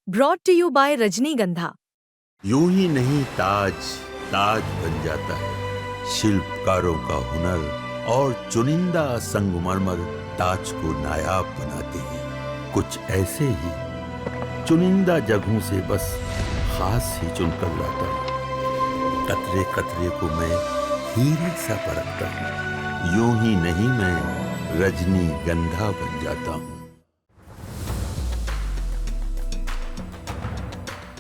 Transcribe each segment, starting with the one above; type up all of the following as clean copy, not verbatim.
Brought to you bye रजनीगंधा। यूं ही नहीं ताज ताज बन जाता है, शिल्पकारों का हुनर और चुनिंदा संगमरमर ताज को नायाब बनाते हैं। कुछ ऐसे ही चुनिंदा जगहों से बस खास ही चुनकर लाता हूँ। कतरे कतरे को मैं हीरे सा परखता हूँ। यूं ही नहीं मैं रजनीगंधा बन जाता हूँ।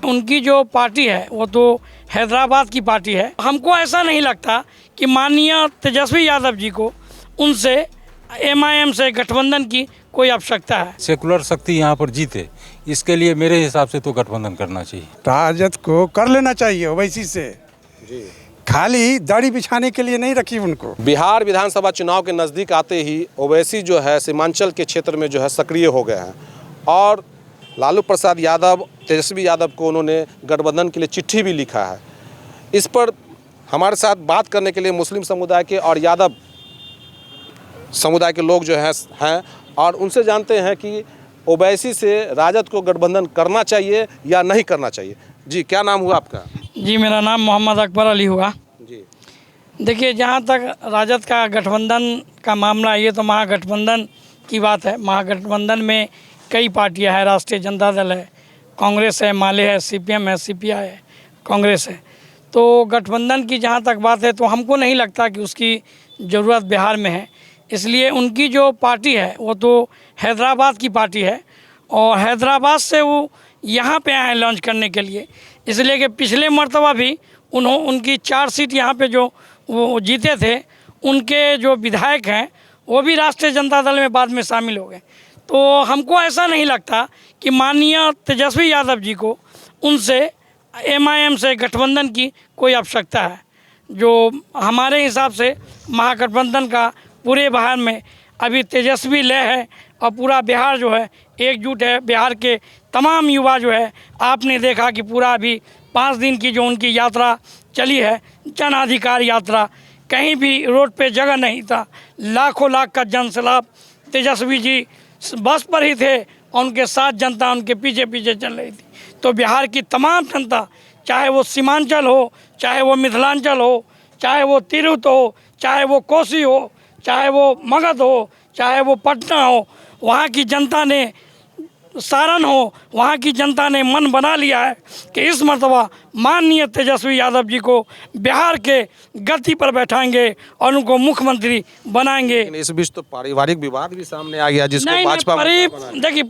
उनकी जो पार्टी है वो तो हैदराबाद की पार्टी है। हमको ऐसा नहीं लगता कि माननीय तेजस्वी यादव जी को उनसे एमआईएम से गठबंधन की कोई आवश्यकता है। सेकुलर शक्ति यहाँ पर जीते, इसके लिए मेरे हिसाब से तो गठबंधन करना चाहिए। राजद को कर लेना चाहिए ओवैसी से, खाली दाढ़ी बिछाने के लिए नहीं रखी उनको। बिहार विधानसभा चुनाव के नज़दीक आते ही ओवैसी जो है सीमांचल के क्षेत्र में जो है सक्रिय हो गए हैं और लालू प्रसाद यादव, तेजस्वी यादव को उन्होंने गठबंधन के लिए चिट्ठी भी लिखा है। इस पर हमारे साथ बात करने के लिए मुस्लिम समुदाय के और यादव समुदाय के लोग जो हैं और उनसे जानते हैं कि ओवैसी से राजद को गठबंधन करना चाहिए या नहीं करना चाहिए। जी, क्या नाम हुआ आपका? जी, मेरा नाम मोहम्मद अकबर अली हुआ। जी, देखिए, जहाँ तक राजद का गठबंधन का मामला, ये तो महागठबंधन की बात है। महागठबंधन में कई पार्टियां हैं, राष्ट्रीय जनता दल है, कांग्रेस है, माले है, सीपीएम है, सीपीआई है, कांग्रेस है। तो गठबंधन की जहाँ तक बात है तो हमको नहीं लगता कि उसकी ज़रूरत बिहार में है। इसलिए उनकी जो पार्टी है वो तो हैदराबाद की पार्टी है और हैदराबाद से वो यहाँ पे आए हैं लॉन्च करने के लिए। इसलिए कि पिछले मर्तबा भी उनकी 4 सीट यहाँ पे जो वो जीते थे, उनके जो विधायक हैं वो भी राष्ट्रीय जनता दल में बाद में शामिल हो गए। तो हमको ऐसा नहीं लगता कि माननीय तेजस्वी यादव जी को उनसे एमआईएम से गठबंधन की कोई आवश्यकता है। जो हमारे हिसाब से महागठबंधन का पूरे बिहार में अभी तेजस्वी लय है और पूरा बिहार जो है एकजुट है। बिहार के तमाम युवा जो है, आपने देखा कि पूरा अभी 5 दिन की जो उनकी यात्रा चली है, जन अधिकार यात्रा, कहीं भी रोड पे जगह नहीं था। लाखों लाख का जनसैलाब, तेजस्वी जी बस पर ही थे और उनके साथ जनता उनके पीछे पीछे चल रही थी। तो बिहार की तमाम जनता, चाहे वो सीमांचल हो, चाहे वो मिथिलांचल हो, चाहे वो तिरहुत हो, चाहे वो कोसी हो, चाहे वो मगध हो, चाहे वो पटना हो, वहाँ की जनता ने, सारण हो, वहाँ की जनता ने मन बना लिया है कि इस मर्तबा माननीय तेजस्वी यादव जी को बिहार के गद्दी पर बैठाएंगे और उनको मुख्यमंत्री बनाएंगे। इस बीच तो पारिवारिक विवाद भी सामने आ गया जिसको भाजपा देखिए,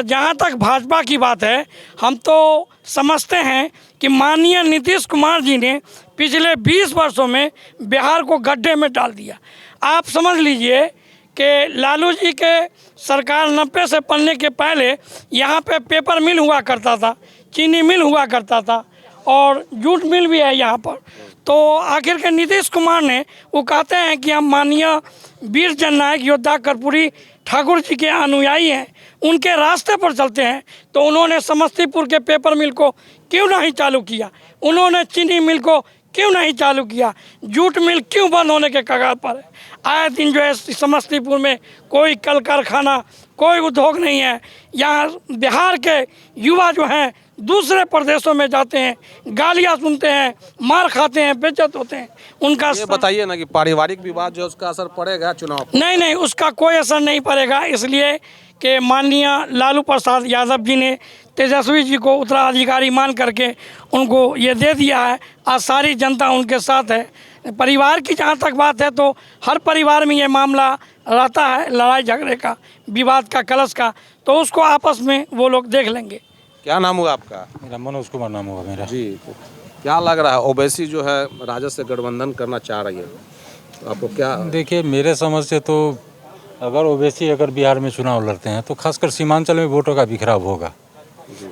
जहाँ तक भाजपा की बात है, हम तो समझते हैं कि माननीय नीतीश कुमार जी ने पिछले 20 वर्षों में बिहार को गड्ढे में डाल दिया। आप समझ लीजिए कि लालू जी के सरकार 90 से बनने के पहले यहाँ पे पेपर मिल हुआ करता था, चीनी मिल हुआ करता था और जूट मिल भी है यहाँ पर। तो आखिर के नीतीश कुमार ने, वो कहते हैं कि हम माननीय वीर जननायक योद्धा कर्पूरी ठाकुर जी के अनुयायी हैं, उनके रास्ते पर चलते हैं। तो उन्होंने समस्तीपुर के पेपर मिल को क्यों नहीं चालू किया? उन्होंने चीनी मिल को क्यों नहीं चालू किया? जूट मिल क्यों बंद होने के कगार पर है? आए दिन जो है समस्तीपुर में कोई कल कारखाना, कोई उद्योग नहीं है। यहाँ बिहार के युवा जो हैं दूसरे प्रदेशों में जाते हैं, गालियाँ सुनते हैं, मार खाते हैं, बेइज्जत होते हैं। उनका ये बताइए ना कि पारिवारिक विवाद जो उसका असर पड़ेगा चुनाव पर? नहीं, उसका कोई असर नहीं पड़ेगा। इसलिए कि माननीय लालू प्रसाद यादव जी ने तेजस्वी जी को उत्तराधिकारी मान करके उनको ये दे दिया है। आज सारी जनता उनके साथ है। परिवार की जहाँ तक बात है तो हर परिवार में ये मामला रहता है, लड़ाई झगड़े का, विवाद का, कलश का, तो उसको आपस में वो लोग देख लेंगे। क्या नाम हुआ आपका? मेरा मनोज कुमार नाम हुआ मेरा। जी, तो क्या लग रहा है ओवैसी जो है राजद से गठबंधन करना चाह रही है, तो आपको क्या? देखिए, मेरे समझ से तो अगर ओवैसी बिहार में चुनाव लड़ते हैं तो खासकर सीमांचल में वोटों का बिखराव होगा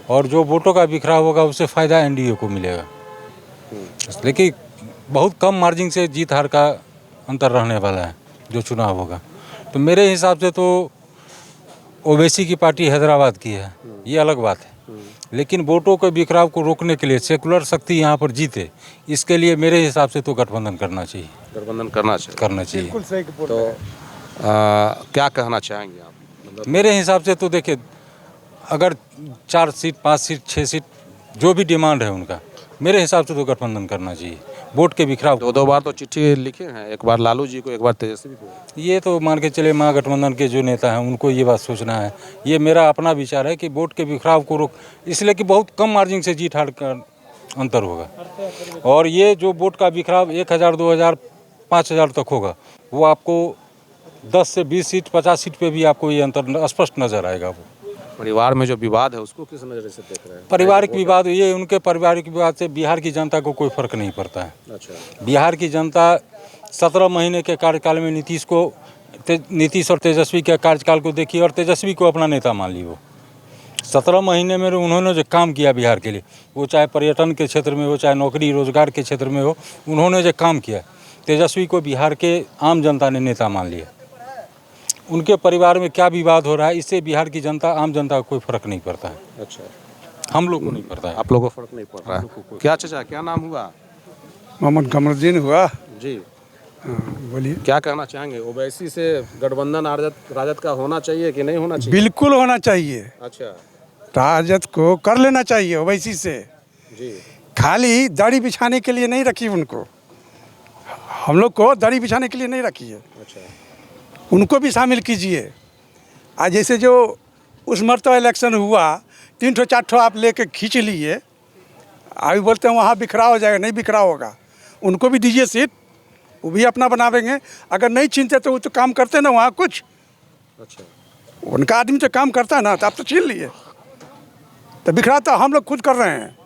और जो वोटों का बिखराव होगा उससे फ़ायदा एनडीए को मिलेगा। लेकिन बहुत कम मार्जिन से जीत हार का अंतर रहने वाला है जो चुनाव होगा। तो मेरे हिसाब से तो ओवैसी की पार्टी हैदराबाद की है, ये अलग बात है। लेकिन वोटों के बिखराव को रोकने के लिए सेकुलर शक्ति यहाँ पर जीते, इसके लिए मेरे हिसाब से तो गठबंधन करना चाहिए। गठबंधन करना चाहिए। तो क्या कहना चाहेंगे आप? मेरे हिसाब से तो देखिए, अगर 4 सीट 5 सीट 6 सीट जो भी डिमांड है उनका, मेरे हिसाब से तो गठबंधन करना चाहिए। वोट के बिखराव दो बार तो चिट्ठी लिखे हैं, एक बार लालू जी को, एक बार तेजस्वी को। ये तो मान के चले महागठबंधन के जो नेता हैं उनको ये बात सोचना है। ये मेरा अपना विचार है कि वोट के बिखराव को रोक, इसलिए कि बहुत कम मार्जिन से जीत हार का अंतर होगा। और ये जो वोट का बिखराव 1000 2000 5000 तक होगा, वो आपको 10 से 20 सीट 50 सीट पे भी आपको ये अंतर स्पष्ट नजर आएगा। वो परिवार में जो विवाद है उसको किस नज़र से देख रहे हैं? पारिवारिक विवाद, ये उनके पारिवारिक विवाद से बिहार की जनता को कोई फर्क नहीं पड़ता है। अच्छा, बिहार की जनता 17 महीने के कार्यकाल में नीतीश और तेजस्वी के कार्यकाल को देखी और तेजस्वी को अपना नेता मान ली। वो 17 महीने में उन्होंने जो काम किया बिहार के लिए, वो चाहे पर्यटन के क्षेत्र में हो, चाहे नौकरी रोजगार के क्षेत्र में हो, उन्होंने जो काम किया, तेजस्वी को बिहार के आम जनता ने नेता मान लिया। उनके परिवार में क्या विवाद हो रहा है, इससे बिहार की जनता, आम जनता को कोई फर्क नहीं पड़ता है। अच्छा, हम लोग को नहीं पड़ता है। आप लोगों को फर्क नहीं पड़ रहा है। क्या चाचा, क्या नाम हुआ? मोहम्मद कमरुद्दीन हुआ। जी, बोलिए। क्या कहना चाहेंगे? ओवैसी से गठबंधन राजद का होना चाहिए कि नहीं होना चाहिए? बिल्कुल होना चाहिए। अच्छा राजद को कर लेना चाहिए ओवैसी से। जी, खाली दाढ़ी बिछाने के लिए नहीं रखी उनको, हम लोग को दाढ़ी बिछाने के लिए नहीं रखी है, अच्छा, उनको भी शामिल कीजिए। आज जैसे जो उस मरतबा इलेक्शन हुआ, 3 ठो 4 ठो आप लेके खींच लिए, अभी बोलते हैं वहाँ बिखराव हो जाएगा। नहीं बिखराव होगा, उनको भी दीजिए सीट, वो भी अपना बनावेंगे। अगर नहीं छीनते तो वो तो काम करते ना वहाँ कुछ, अच्छा, उनका आदमी तो काम करता है ना, तो आप तो छीन लिए। तो बिखरा तो हम लोग खुद कर रहे हैं,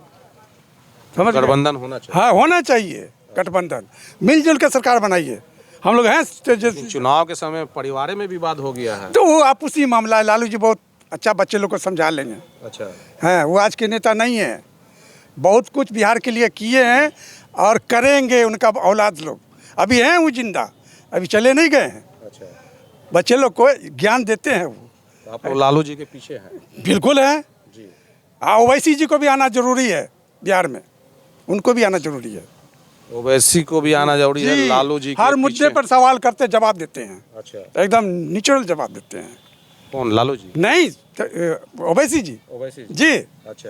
समझ गए? गठबंधन होना चाहिए। हाँ, होना चाहिए गठबंधन, मिलजुल के सरकार बनाइए। हम लोग हैं चुनाव के समय परिवार में विवाद हो गया है। तो वो आपसी मामला है। लालू जी बहुत अच्छा बच्चे लोग को समझा लेंगे। अच्छा, हैं, वो आज के नेता नहीं है, बहुत कुछ बिहार के लिए किए हैं और करेंगे। उनका औलाद लोग अभी हैं, वो जिंदा, अभी चले नहीं गए हैं। अच्छा, बच्चे लोग को ज्ञान देते हैं वो। तो आप लोग लालू जी के पीछे हैं? बिल्कुल है। जी, हाँ, ओवैसी जी को भी आना जरूरी है बिहार में, उनको भी आना जरूरी है। ओवैसी को भी आना जरूरी है। जी, लालू जी के हर पीछे। मुद्दे पर सवाल करते, जवाब देते हैं, अच्छा, एकदम नेचुरल जवाब देते हैं। कौन, लालू जी? नहीं, ओवैसी जी। ओवैसी जी, अच्छा,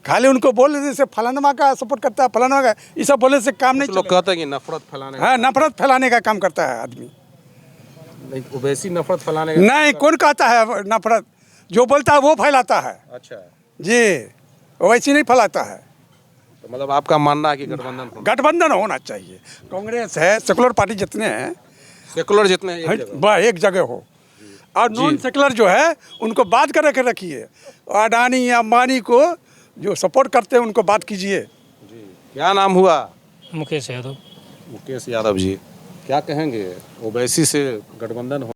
खाली उनको बोल देते से फलानमा का सपोर्ट करता है, फलानमा का, ये सब बोलने से काम नहीं कुछ लोग चलेगा। कहते हैं कि नफरत फैलाने हाँ, नफरत फैलाने का काम करता है आदमी। नहीं, ओवैसी नफरत फैलाने का नहीं, कौन कहता है नफरत? जो बोलता है वो फैलाता है। अच्छा, जी, ओवैसी नहीं फैलाता है। तो मतलब आपका मानना है कि गठबंधन होना, गठबंधन होना चाहिए। कांग्रेस है, सेकुलर पार्टी जितने हैं, सेकुलर जितने एक जगह। वह एक जगह हो, और नॉन सेकुलर जो है उनको बात करके रखिए। अडानी या अंबानी को जो सपोर्ट करते हैं उनको बात कीजिए। जी, क्या नाम हुआ? मुकेश यादव। मुकेश यादव जी, क्या कहेंगे? ओवैसी से गठबंधन हो